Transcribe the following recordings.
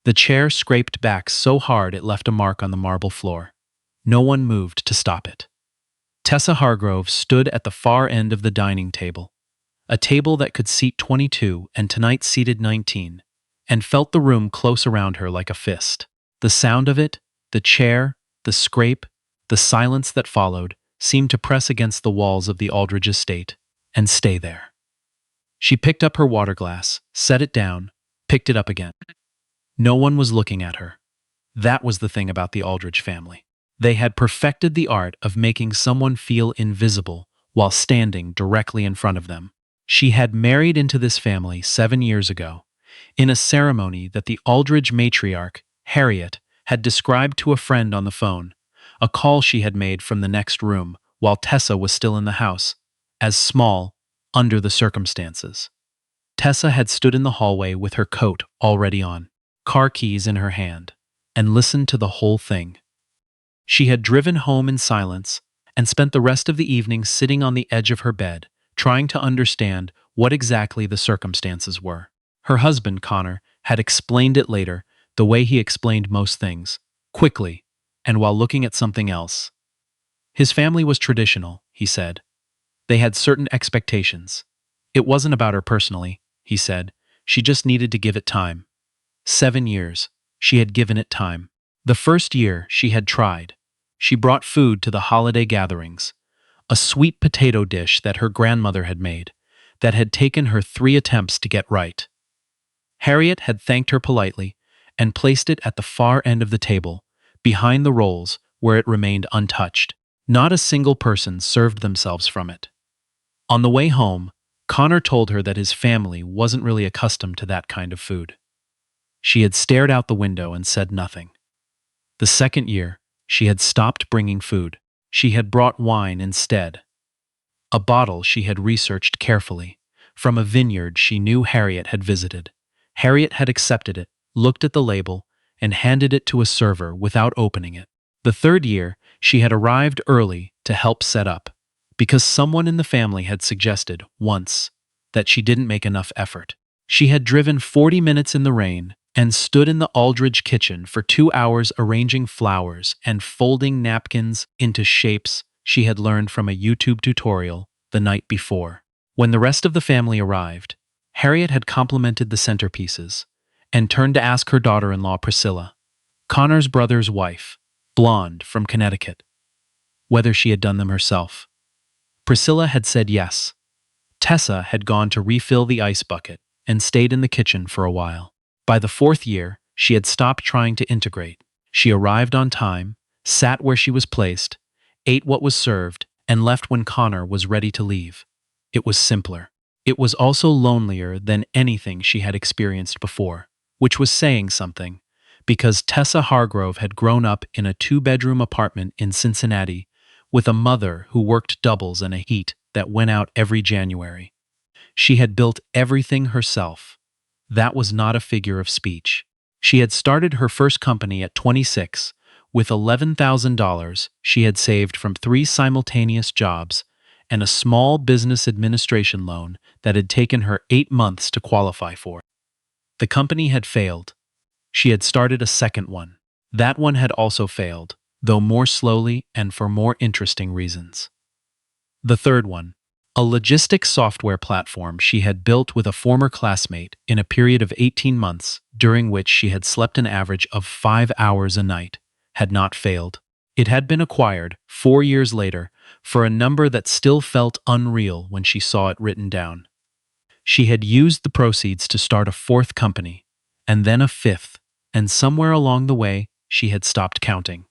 The chair scraped back so hard it left a mark on the marble floor. No one moved to stop it. Tessa Hargrove stood at the far end of the dining table, a table that could seat 22 and tonight seated 19, and felt the room close around her like a fist. The sound of it, the chair, the scrape, the silence that followed, seemed to press against the walls of the Aldridge estate and stay there. She picked up her water glass, set it down, picked it up again. No one was looking at her. That was the thing about the Aldridge family. They had perfected the art of making someone feel invisible while standing directly in front of them. She had married into this family 7 years ago, in a ceremony that the Aldridge matriarch, Harriet, had described to a friend on the phone, a call she had made from the next room while Tessa was still in the house, as small, under the circumstances. Tessa had stood in the hallway with her coat already on, car keys in her hand, and listened to the whole thing. She had driven home in silence and spent the rest of the evening sitting on the edge of her bed, trying to understand what exactly the circumstances were. Her husband, Connor, had explained it later, the way he explained most things, quickly, and while looking at something else. His family was traditional, he said. They had certain expectations. It wasn't about her personally, he said. She just needed to give it time. 7 years. She had given it time. The first year, she had tried. She brought food to the holiday gatherings, a sweet potato dish that her grandmother had made, that had taken her 3 attempts to get right. Harriet had thanked her politely and placed it at the far end of the table, behind the rolls where it remained untouched. Not a single person served themselves from it. On the way home, Connor told her that his family wasn't really accustomed to that kind of food. She had stared out the window and said nothing. The second year, she had stopped bringing food. She had brought wine instead. A bottle she had researched carefully, from a vineyard she knew Harriet had visited. Harriet had accepted it, looked at the label, and handed it to a server without opening it. The third year, she had arrived early to help set up, because someone in the family had suggested, once, that she didn't make enough effort. She had driven 40 minutes in the rain and stood in the Aldridge kitchen for 2 hours arranging flowers and folding napkins into shapes she had learned from a YouTube tutorial the night before. When the rest of the family arrived, Harriet had complimented the centerpieces and turned to ask her daughter-in-law Priscilla, Connor's brother's wife, blonde from Connecticut, whether she had done them herself. Priscilla had said yes. Tessa had gone to refill the ice bucket and stayed in the kitchen for a while. By the 4th year, she had stopped trying to integrate. She arrived on time, sat where she was placed, ate what was served, and left when Connor was ready to leave. It was simpler. It was also lonelier than anything she had experienced before, which was saying something, because Tessa Hargrove had grown up in a 2-bedroom apartment in Cincinnati with a mother who worked doubles and a heat that went out every January. She had built everything herself. That was not a figure of speech. She had started her first company at 26 with $11,000 she had saved from 3 simultaneous jobs and a small business administration loan that had taken her 8 months to qualify for. The company had failed. She had started a second one. That one had also failed, though more slowly and for more interesting reasons. The third one, a logistics software platform she had built with a former classmate in a period of 18 months, during which she had slept an average of 5 hours a night, had not failed. It had been acquired 4 years later for a number that still felt unreal when she saw it written down. She had used the proceeds to start a 4th company, and then a 5th, and somewhere along the way, she had stopped counting.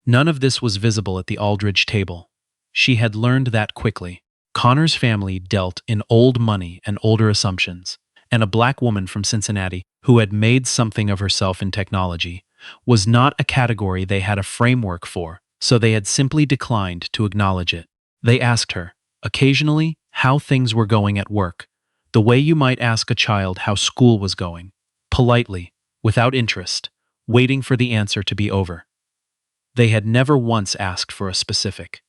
None of this was visible at the Aldridge table. She had learned that quickly. Connor's family dealt in old money and older assumptions, and a black woman from Cincinnati who had made something of herself in technology was not a category they had a framework for, so they had simply declined to acknowledge it. They asked her, occasionally, how things were going at work, the way you might ask a child how school was going, politely, without interest, waiting for the answer to be over. They had never once asked for a specific.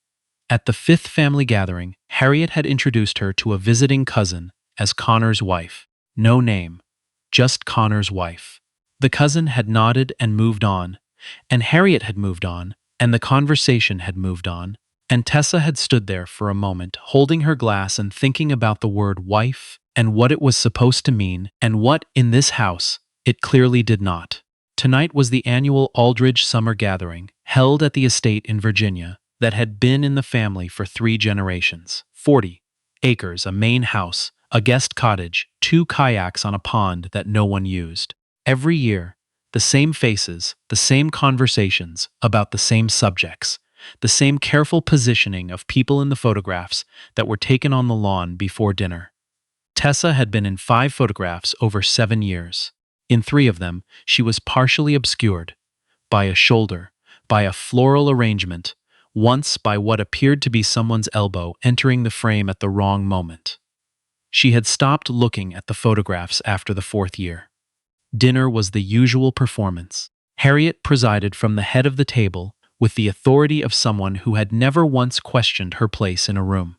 At the 5th family gathering, Harriet had introduced her to a visiting cousin as Connor's wife. No name, just Connor's wife. The cousin had nodded and moved on, and Harriet had moved on, and the conversation had moved on, and Tessa had stood there for a moment, holding her glass and thinking about the word wife and what it was supposed to mean, and what, in this house, it clearly did not. Tonight was the annual Aldridge summer gathering, held at the estate in Virginia, that had been in the family for 3 generations. 40 acres, a main house, a guest cottage, 2 kayaks on a pond that no one used. Every year, the same faces, the same conversations about the same subjects, the same careful positioning of people in the photographs that were taken on the lawn before dinner. Tessa had been in 5 photographs over 7 years. In 3 of them, she was partially obscured by a shoulder, by a floral arrangement, once by what appeared to be someone's elbow entering the frame at the wrong moment. She had stopped looking at the photographs after the 4th year. Dinner was the usual performance. Harriet presided from the head of the table with the authority of someone who had never once questioned her place in a room.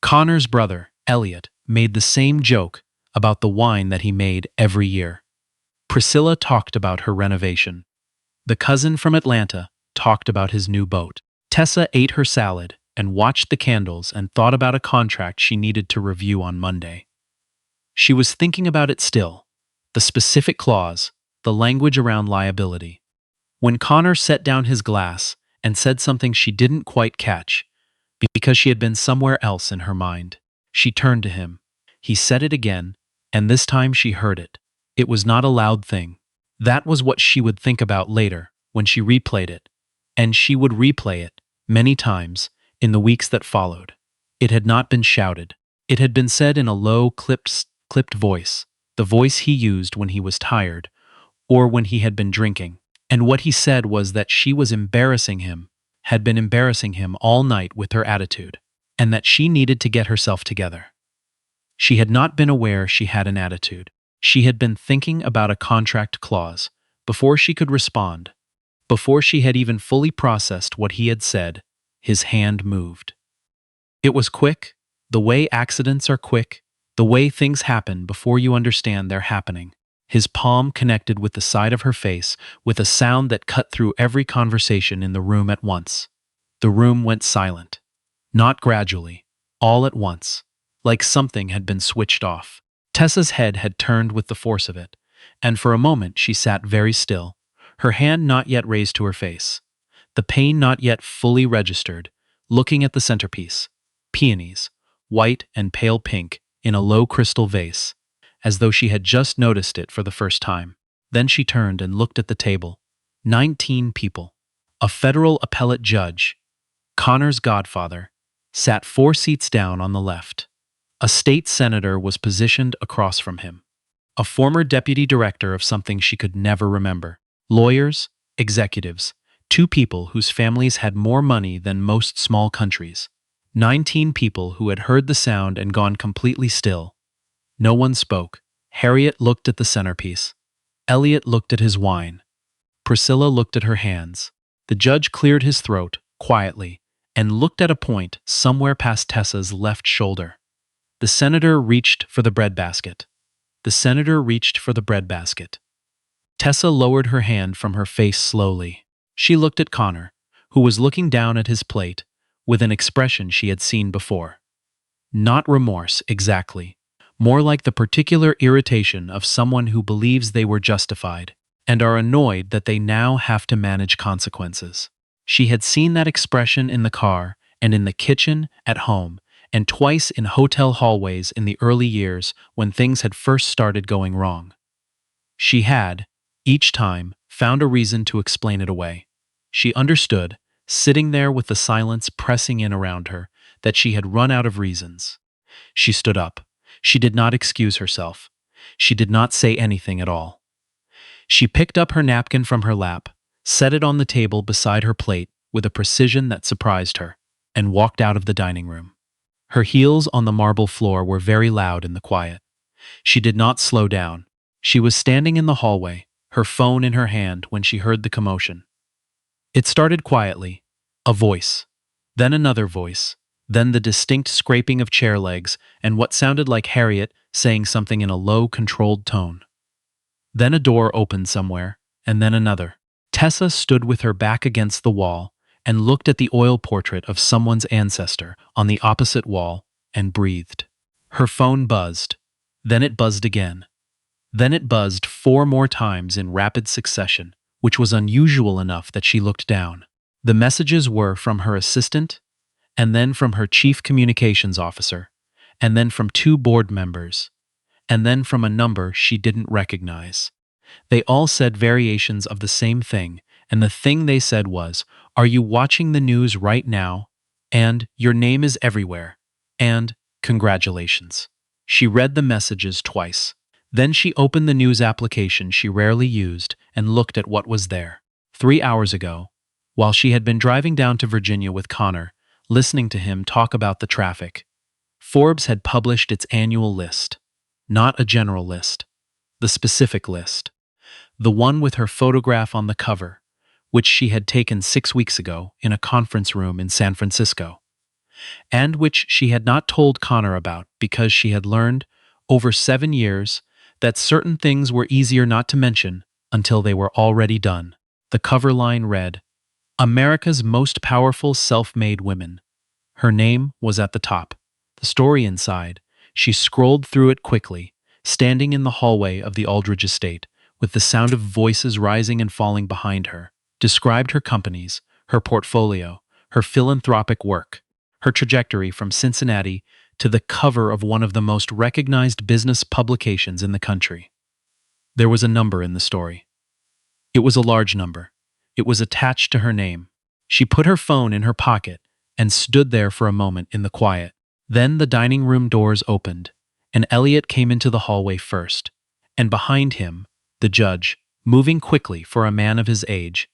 Connor's brother, Elliot, made the same joke about the wine that he made every year. Priscilla talked about her renovation. The cousin from Atlanta talked about his new boat. Tessa ate her salad and watched the candles and thought about a contract she needed to review on Monday. She was thinking about it still, the specific clause, the language around liability. When Connor set down his glass and said something she didn't quite catch, because she had been somewhere else in her mind, she turned to him. He said it again, and this time she heard it. It was not a loud thing. That was what she would think about later, when she replayed it. And she would replay it, many times, in the weeks that followed. It had not been shouted. It had been said in a low, clipped voice, the voice he used when he was tired, or when he had been drinking. And what he said was that she was embarrassing him, had been embarrassing him all night with her attitude, and that she needed to get herself together. She had not been aware she had an attitude. She had been thinking about a contract clause before she could respond. Before she had even fully processed what he had said, his hand moved. It was quick, the way accidents are quick, the way things happen before you understand they're happening. His palm connected with the side of her face with a sound that cut through every conversation in the room at once. The room went silent. Not gradually, all at once, like something had been switched off. Tessa's head had turned with the force of it, and for a moment she sat very still, her hand not yet raised to her face, the pain not yet fully registered, looking at the centerpiece, peonies, white and pale pink, in a low crystal vase, as though she had just noticed it for the first time. Then she turned and looked at the table. 19 people. A federal appellate judge, Connor's godfather, sat 4 seats down on the left. A state senator was positioned across from him. A former deputy director of something she could never remember. Lawyers, executives, 2 people whose families had more money than most small countries. 19 people who had heard the sound and gone completely still. No one spoke. Harriet looked at the centerpiece. Elliot looked at his wine. Priscilla looked at her hands. The judge cleared his throat, quietly, and looked at a point somewhere past Tessa's left shoulder. The senator reached for the breadbasket. The senator reached for the breadbasket. Tessa lowered her hand from her face slowly. She looked at Connor, who was looking down at his plate, with an expression she had seen before. Not remorse, exactly. More like the particular irritation of someone who believes they were justified, and are annoyed that they now have to manage consequences. She had seen that expression in the car, and in the kitchen, at home, and twice in hotel hallways in the early years when things had first started going wrong. She had, each time, found a reason to explain it away. She understood, sitting there with the silence pressing in around her, that she had run out of reasons. She stood up. She did not excuse herself. She did not say anything at all. She picked up her napkin from her lap, set it on the table beside her plate with a precision that surprised her, and walked out of the dining room. Her heels on the marble floor were very loud in the quiet. She did not slow down. She was standing in the hallway, her phone in her hand when she heard the commotion. It started quietly, a voice, then another voice, then the distinct scraping of chair legs and what sounded like Harriet saying something in a low, controlled tone. Then a door opened somewhere, and then another. Tessa stood with her back against the wall and looked at the oil portrait of someone's ancestor on the opposite wall and breathed. Her phone buzzed. Then it buzzed again. Then it buzzed 4 more times in rapid succession, which was unusual enough that she looked down. The messages were from her assistant, and then from her chief communications officer, and then from 2 board members, and then from a number she didn't recognize. They all said variations of the same thing, and the thing they said was, "Are you watching the news right now?" And "Your name is everywhere," and "Congratulations." She read the messages twice. Then she opened the news application she rarely used and looked at what was there. 3 hours ago, while she had been driving down to Virginia with Connor, listening to him talk about the traffic, Forbes had published its annual list. Not a general list, the specific list. The one with her photograph on the cover, which she had taken 6 weeks ago in a conference room in San Francisco, and which she had not told Connor about because she had learned, over 7 years, that certain things were easier not to mention until they were already done. The cover line read, "America's Most Powerful Self-Made Women." Her name was at the top. The story inside, she scrolled through it quickly, standing in the hallway of the Aldridge estate, with the sound of voices rising and falling behind her, described her companies, her portfolio, her philanthropic work, her trajectory from Cincinnati to the cover of one of the most recognized business publications in the country. There was a number in the story. It was a large number. It was attached to her name. She put her phone in her pocket and stood there for a moment in the quiet. Then the dining room doors opened, and Elliot came into the hallway first, and behind him, the judge, moving quickly for a man of his age,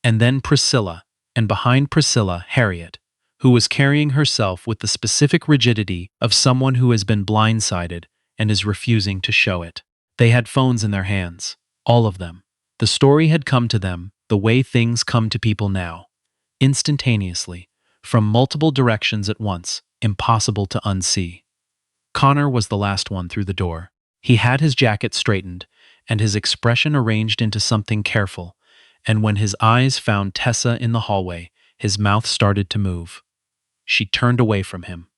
and then Priscilla, and behind Priscilla, Harriet, who was carrying herself with the specific rigidity of someone who has been blindsided and is refusing to show it. They had phones in their hands, all of them. The story had come to them the way things come to people now, instantaneously, from multiple directions at once, impossible to unsee. Connor was the last one through the door. He had his jacket straightened and his expression arranged into something careful, and when his eyes found Tessa in the hallway, his mouth started to move. She turned away from him.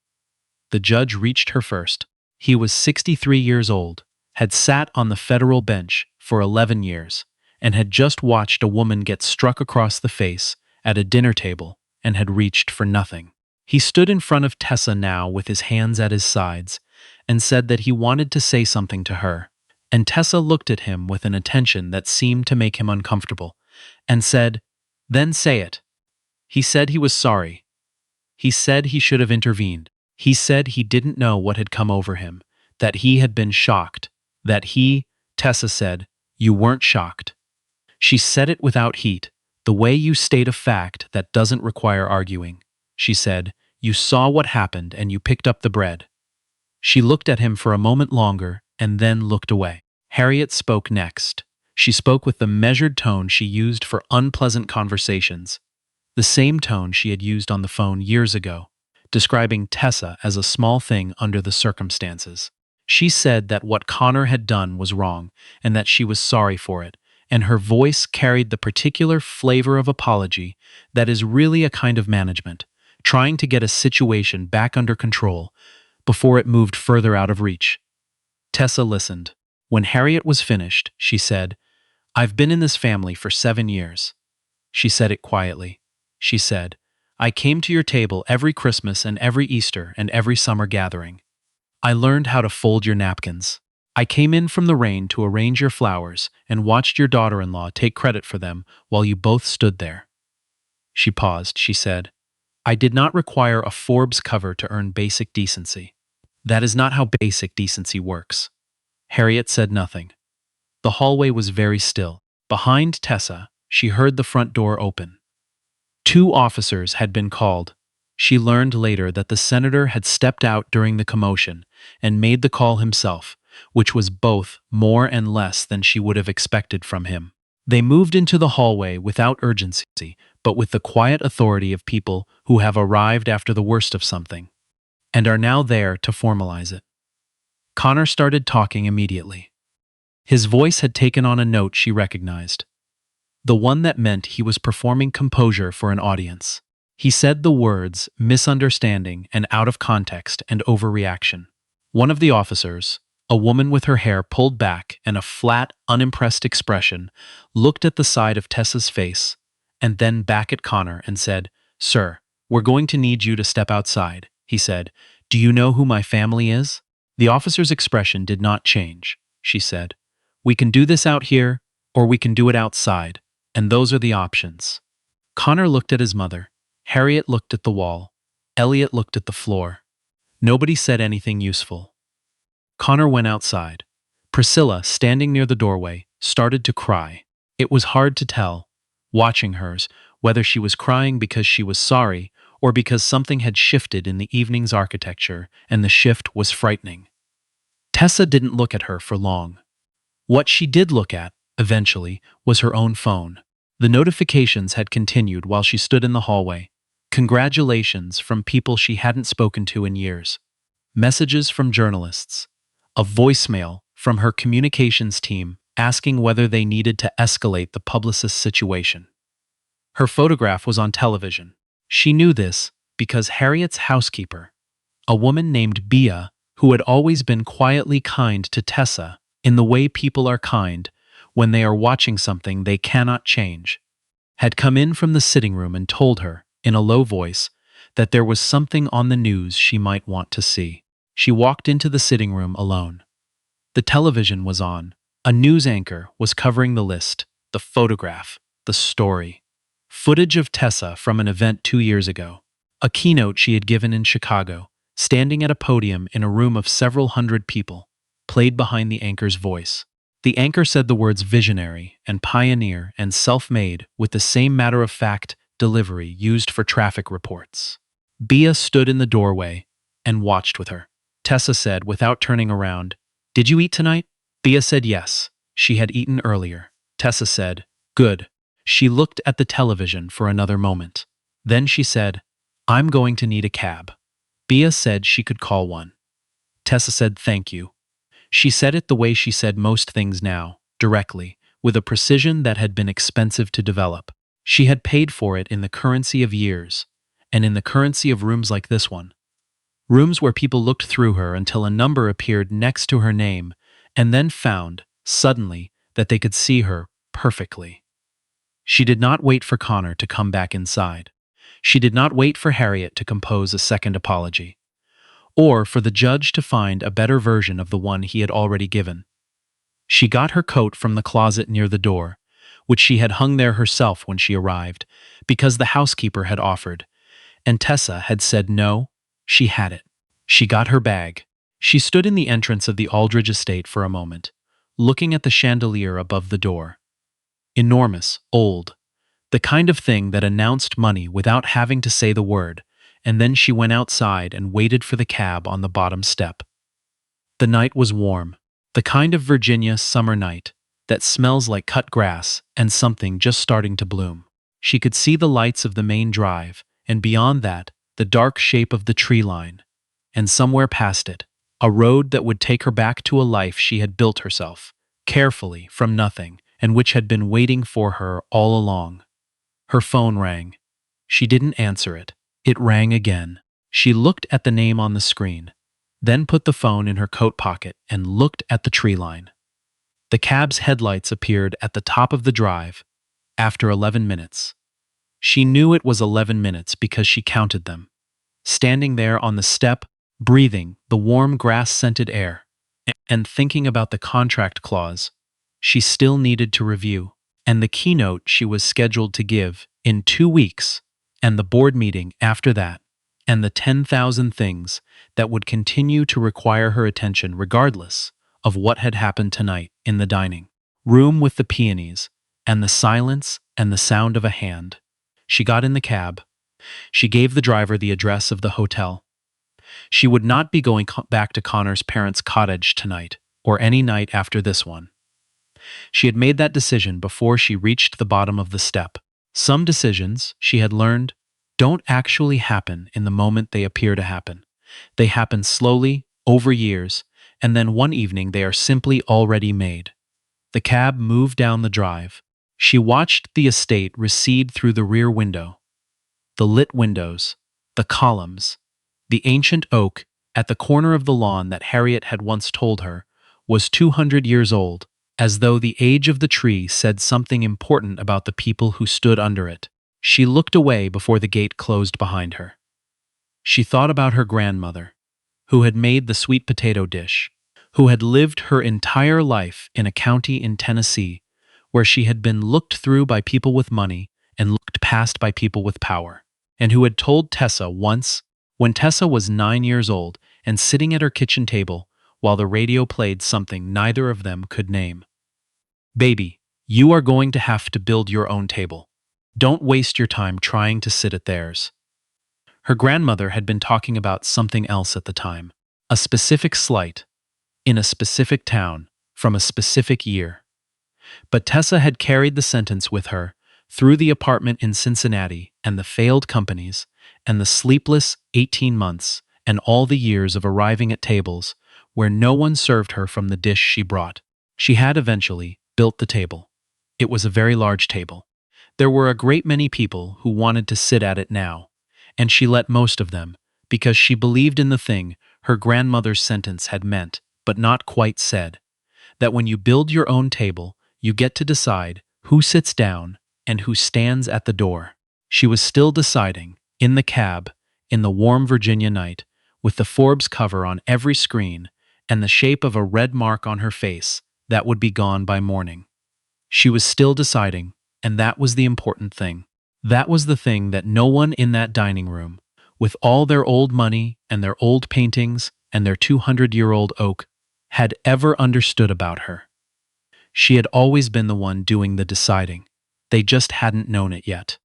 The judge reached her first. He was 63 years old, had sat on the federal bench for 11 years, and had just watched a woman get struck across the face at a dinner table and had reached for nothing. He stood in front of Tessa now with his hands at his sides and said that he wanted to say something to her. And Tessa looked at him with an attention that seemed to make him uncomfortable and said, "Then say it." He said he was sorry. He said he should have intervened. He said he didn't know what had come over him, that he had been shocked, Tessa said, "You weren't shocked." She said it without heat, the way you state a fact that doesn't require arguing. She said, "You saw what happened and you picked up the bread." She looked at him for a moment longer and then looked away. Harriet spoke next. She spoke with the measured tone she used for unpleasant conversations, the same tone she had used on the phone years ago, describing Tessa as a small thing under the circumstances. She said that what Connor had done was wrong and that she was sorry for it, and her voice carried the particular flavor of apology that is really a kind of management, trying to get a situation back under control before it moved further out of reach. Tessa listened. When Harriet was finished, she said, "I've been in this family for 7 years." She said it quietly. She said, "I came to your table every Christmas and every Easter and every summer gathering. I learned how to fold your napkins. I came in from the rain to arrange your flowers and watched your daughter-in-law take credit for them while you both stood there." She paused. She said, "I did not require a Forbes cover to earn basic decency. That is not how basic decency works." Harriet said nothing. The hallway was very still. Behind Tessa, she heard the front door open. 2 officers had been called. She learned later that the senator had stepped out during the commotion and made the call himself, which was both more and less than she would have expected from him. They moved into the hallway without urgency, but with the quiet authority of people who have arrived after the worst of something, and are now there to formalize it. Connor started talking immediately. His voice had taken on a note she recognized, the one that meant he was performing composure for an audience. He said the words misunderstanding and out of context and overreaction. One of the officers, a woman with her hair pulled back and a flat, unimpressed expression, looked at the side of Tessa's face and then back at Connor and said, "Sir, we're going to need you to step outside," he said. "Do you know who my family is?" The officer's expression did not change. She said, "We can do this out here, or we can do it outside, and those are the options." Connor looked at his mother. Harriet looked at the wall. Elliot looked at the floor. Nobody said anything useful. Connor went outside. Priscilla, standing near the doorway, started to cry. It was hard to tell, watching hers, whether she was crying because she was sorry or because something had shifted in the evening's architecture, and the shift was frightening. Tessa didn't look at her for long. What she did look at, eventually, was her own phone. The notifications had continued while she stood in the hallway. Congratulations from people she hadn't spoken to in years. Messages from journalists. A voicemail from her communications team asking whether they needed to escalate the publicist's situation. Her photograph was on television. She knew this because Harriet's housekeeper, a woman named Bia, who had always been quietly kind to Tessa in the way people are kind when they are watching something they cannot change, had come in from the sitting room and told her, in a low voice, that there was something on the news she might want to see. She walked into the sitting room alone. The television was on. A news anchor was covering the list, the photograph, the story. Footage of Tessa from an event 2 years ago. A keynote she had given in Chicago, standing at a podium in a room of several hundred people, played behind the anchor's voice. The anchor said the words visionary and pioneer and self-made with the same matter-of-fact delivery used for traffic reports. Bia stood in the doorway and watched with her. Tessa said, without turning around, "Did you eat tonight?" Bia said yes. She had eaten earlier. Tessa said, "Good." She looked at the television for another moment. Then she said, "I'm going to need a cab." Bia said she could call one. Tessa said, "Thank you." She said it the way she said most things now, directly, with a precision that had been expensive to develop. She had paid for it in the currency of years, and in the currency of rooms like this one. Rooms where people looked through her until a number appeared next to her name, and then found, suddenly, that they could see her perfectly. She did not wait for Connor to come back inside. She did not wait for Harriet to compose a second apology, or for the judge to find a better version of the one he had already given. She got her coat from the closet near the door, which she had hung there herself when she arrived, because the housekeeper had offered, and Tessa had said no. She had it. She got her bag. She stood in the entrance of the Aldridge estate for a moment, looking at the chandelier above the door. Enormous, old, the kind of thing that announced money without having to say the word, and then she went outside and waited for the cab on the bottom step. The night was warm, the kind of Virginia summer night that smells like cut grass and something just starting to bloom. She could see the lights of the main drive, and beyond that, the dark shape of the tree line, and somewhere past it, a road that would take her back to a life she had built herself, carefully, from nothing, and which had been waiting for her all along. Her phone rang. She didn't answer it. It rang again. She looked at the name on the screen, then put the phone in her coat pocket and looked at the tree line. The cab's headlights appeared at the top of the drive after 11 minutes. She knew it was 11 minutes because she counted them. Standing there on the step, breathing the warm grass-scented air, and thinking about the contract clause she still needed to review, and the keynote she was scheduled to give in 2 weeks, and the board meeting after that, and the 10,000 things that would continue to require her attention regardless of what had happened tonight in the dining room with the peonies, and the silence and the sound of a hand. She got in the cab. She gave the driver the address of the hotel. She would not be going back to Connor's parents' cottage tonight, or any night after this one. She had made that decision before she reached the bottom of the step. Some decisions, she had learned, don't actually happen in the moment they appear to happen. They happen slowly, over years, and then one evening they are simply already made. The cab moved down the drive. She watched the estate recede through the rear window. The lit windows, the columns, the ancient oak at the corner of the lawn that Harriet had once told her was 200 years old, as though the age of the tree said something important about the people who stood under it. She looked away before the gate closed behind her. She thought about her grandmother, who had made the sweet potato dish, who had lived her entire life in a county in Tennessee where she had been looked through by people with money and looked past by people with power, and who had told Tessa once, when Tessa was 9 years old and sitting at her kitchen table while the radio played something neither of them could name. "Baby, you are going to have to build your own table. Don't waste your time trying to sit at theirs." Her grandmother had been talking about something else at the time, a specific slight, in a specific town, from a specific year. But Tessa had carried the sentence with her through the apartment in Cincinnati and the failed companies and the sleepless 18 months and all the years of arriving at tables where no one served her from the dish she brought. She had eventually built the table. It was a very large table. There were a great many people who wanted to sit at it now, and she let most of them, because she believed in the thing her grandmother's sentence had meant, but not quite said, that when you build your own table, you get to decide who sits down and who stands at the door. She was still deciding, in the cab, in the warm Virginia night, with the Forbes cover on every screen and the shape of a red mark on her face that would be gone by morning. She was still deciding, and that was the important thing. That was the thing that no one in that dining room, with all their old money and their old paintings and their 200-year-old oak, had ever understood about her. She had always been the one doing the deciding. They just hadn't known it yet.